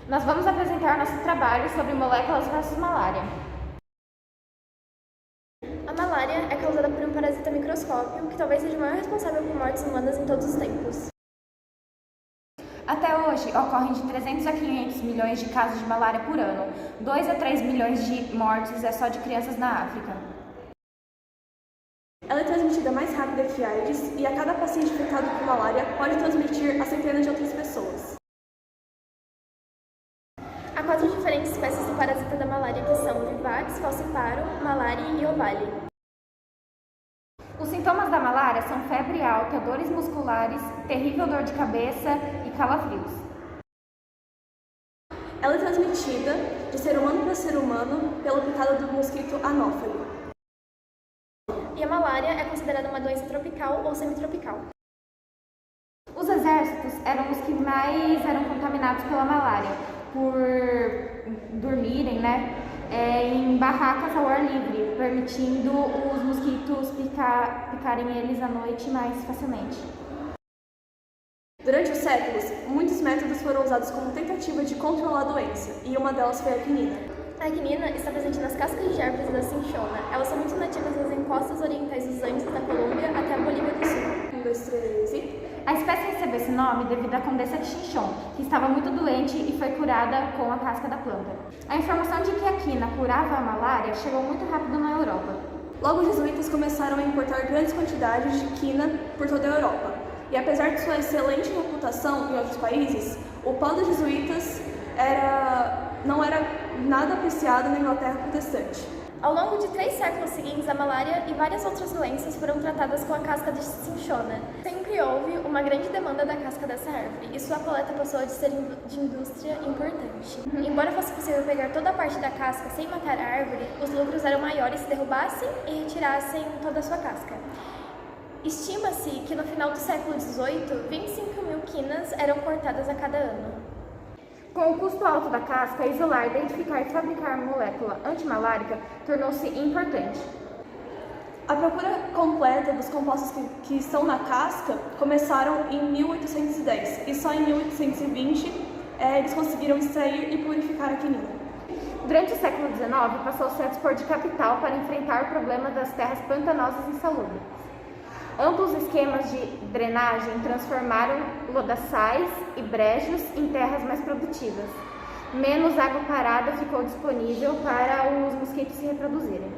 Nós vamos apresentar nosso trabalho sobre moléculas versus malária. A malária é causada por um parasita microscópio, que talvez seja o maior responsável por mortes humanas em todos os tempos. Até hoje, ocorrem de 300 a 500 milhões de casos de malária por ano. 2 a 3 milhões de mortes é só de crianças na África. Ela é transmitida mais rápida que a AIDS e a cada paciente infectado com malária pode transmitir a centenas de outras pessoas. Há 4 diferentes espécies do parasita da malária, que são Vivax, Falciparum, Malaria e Ovale. Os sintomas da malária são febre alta, dores musculares, terrível dor de cabeça e calafrios. Ela é transmitida de ser humano para ser humano pela picada do mosquito anófilo. E a malária é considerada uma doença tropical ou semitropical. Os exércitos eram os que mais eram contaminados pela malária, por dormirem, em barracas ao ar livre, permitindo os mosquitos picarem eles à noite mais facilmente. Durante os séculos, muitos métodos foram usados como tentativa de controlar a doença, e uma delas foi a quinina. A quinina está presente nas cascas de árvores da cinchona. Elas são muito nativas nas encostas orientais dos Andes da Colômbia até a Bolívia do Sul. 1, 2, 3 e... A espécie recebeu esse nome devido à condessa de Chinchon, que estava muito doente e foi curada com a casca da planta. A informação de que a quina curava a malária chegou muito rápido na Europa. Logo, os jesuítas começaram a importar grandes quantidades de quina por toda a Europa. E apesar de sua excelente reputação em outros países, o pó dos jesuítas não era nada apreciado na Inglaterra protestante. Ao longo de 3 séculos seguintes, a malária e várias outras doenças foram tratadas com a casca de cinchona. Sempre houve uma grande demanda da casca dessa árvore, e sua coleta passou a ser de indústria importante. Embora fosse possível pegar toda a parte da casca sem matar a árvore, os lucros eram maiores se derrubassem e retirassem toda a sua casca. Estima-se que no final do século XVIII, 25 mil quinas eram cortadas a cada ano. Com o custo alto da casca, isolar, identificar e fabricar molécula antimalárica tornou-se importante. A procura completa dos compostos que estão na casca começaram em 1810 e só em 1820 eles conseguiram extrair e purificar a quinina. Durante o século XIX, passou-se a dispor de capital para enfrentar o problema das terras pantanosas e insalubres. Amplos esquemas de drenagem transformaram lodaçais e brejos em terras mais produtivas. Menos água parada ficou disponível para os mosquitos se reproduzirem.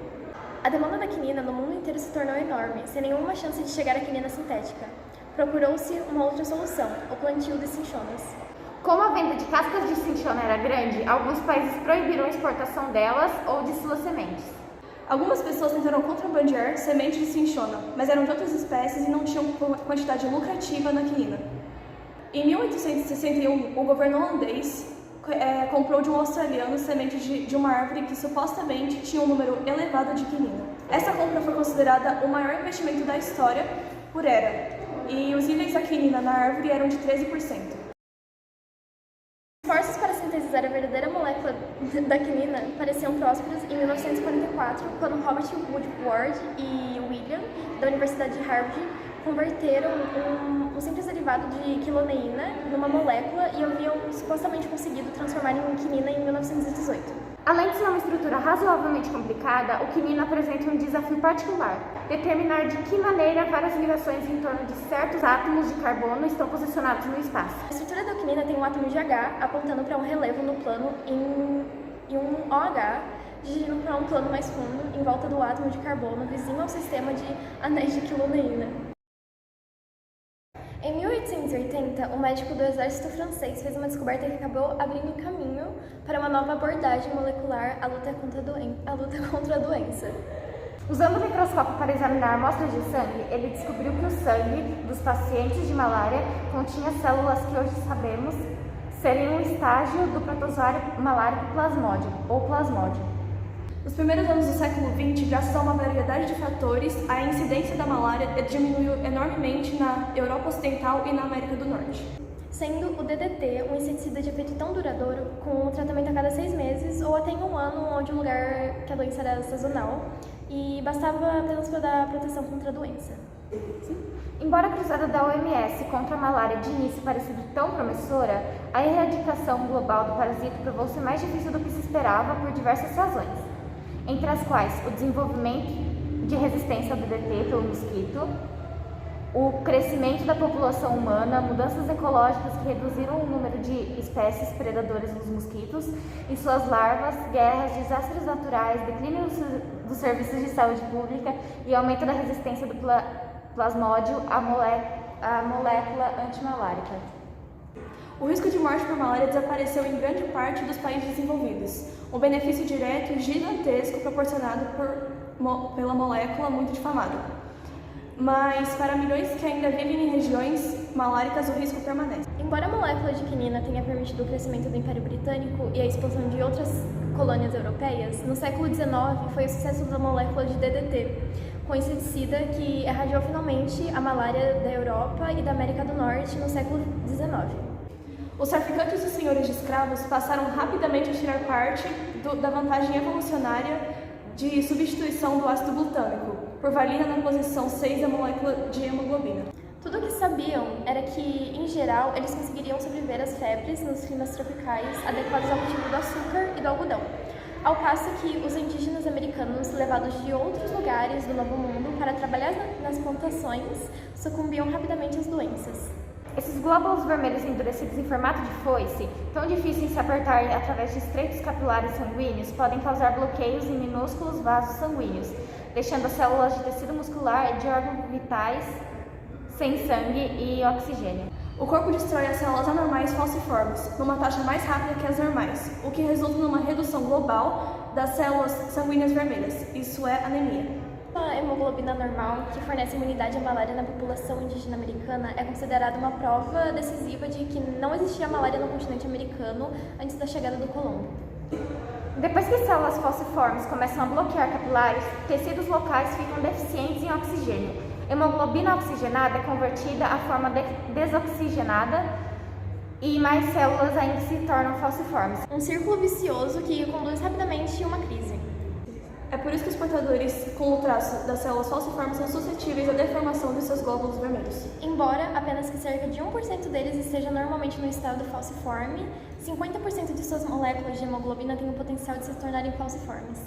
A demanda da quinina no mundo inteiro se tornou enorme, sem nenhuma chance de chegar à quinina sintética. Procurou-se uma outra solução, o plantio de cinchonas. Como a venda de cascas de cinchona era grande, alguns países proibiram a exportação delas ou de suas sementes. Algumas pessoas tentaram contrabandear sementes de cinchona, mas eram de outras espécies e não tinham quantidade lucrativa na quinina. Em 1861, o governo holandês comprou de um australiano sementes de uma árvore que supostamente tinha um número elevado de quinina. Essa compra foi considerada o maior investimento da história por era, e os níveis da quinina na árvore eram de 13%. Esforços para sintetizar a verdadeira molécula da quinina pareciam prósperos em 1944, quando Robert Woodward e William, da Universidade de Harvard, converteram um simples derivado de quiloneína numa molécula e haviam supostamente conseguido transformar em quinina em 1918. Além de ser uma estrutura razoavelmente complicada, o quinina apresenta um desafio particular: determinar de que maneira várias ligações em torno de certos átomos de carbono estão posicionados no espaço. A estrutura da quinina tem um átomo de H apontando para um relevo no plano e um OH dirigindo para um plano mais fundo em volta do átomo de carbono vizinho ao sistema de anéis de quiloneína. Em 1880, um médico do exército francês fez uma descoberta que acabou abrindo caminho para uma nova abordagem molecular à luta contra a doença. Usando o microscópio para examinar amostras de sangue, ele descobriu que o sangue dos pacientes de malária continha células que hoje sabemos serem um estágio do protozoário malárico plasmódio, ou plasmódio. Nos primeiros anos do século XX, graças a uma variedade de fatores, a incidência da malária diminuiu enormemente na Europa Ocidental e na América do Norte. Sendo o DDT um inseticida de efeito tão duradouro, com um tratamento a cada 6 meses ou até em 1 ano, onde o lugar que a doença era sazonal, e bastava apenas para dar proteção contra a doença. Embora a cruzada da OMS contra a malária de início parecida tão promissora, a erradicação mutação global do parasito provou-se mais difícil do que se esperava por diversas razões, entre as quais o desenvolvimento de resistência ao DDT pelo mosquito, o crescimento da população humana, mudanças ecológicas que reduziram o número de espécies predadoras dos mosquitos e suas larvas, guerras, desastres naturais, declínio dos serviços de saúde pública e aumento da resistência do plasmódio à molécula antimalárica. O risco de morte por malária desapareceu em grande parte dos países desenvolvidos, um benefício direto e gigantesco proporcionado pela molécula muito difamada. Mas para milhões que ainda vivem em regiões maláricas, o risco permanece. Embora a molécula de quinina tenha permitido o crescimento do Império Britânico e a expansão de outras colônias europeias, no século XIX foi o sucesso da molécula de DDT, com inseticida que erradicou finalmente a malária da Europa e da América do Norte no século XIX. Os traficantes e senhores de escravos passaram rapidamente a tirar parte da vantagem evolucionária de substituição do ácido glutâmico, por valina na posição 6 da molécula de hemoglobina. Tudo o que sabiam era que, em geral, eles conseguiriam sobreviver às febres nos climas tropicais adequados ao cultivo do açúcar e do algodão, ao passo que os indígenas americanos, levados de outros lugares do Novo Mundo para trabalhar nas plantações, sucumbiam rapidamente às doenças. Esses glóbulos vermelhos endurecidos em formato de foice, tão difíceis de se apertar através de estreitos capilares sanguíneos, podem causar bloqueios em minúsculos vasos sanguíneos, deixando as células de tecido muscular e de órgãos vitais sem sangue e oxigênio. O corpo destrói as células anormais falciformes numa taxa mais rápida que as normais, o que resulta numa redução global das células sanguíneas vermelhas, isso é anemia. A hemoglobina normal, que fornece imunidade à malária na população indígena americana, é considerada uma prova decisiva de que não existia malária no continente americano antes da chegada do Colombo. Depois que as células falciformes começam a bloquear capilares, tecidos locais ficam deficientes em oxigênio. Hemoglobina oxigenada é convertida à forma desoxigenada e mais células ainda se tornam falciformes. Um círculo vicioso que conduz rapidamente a uma crise. É por isso que os portadores com o traço das células falciformes são suscetíveis à deformação de seus glóbulos vermelhos. Embora apenas que cerca de 1% deles esteja normalmente no estado falciforme, 50% de suas moléculas de hemoglobina têm o potencial de se tornarem falciformes.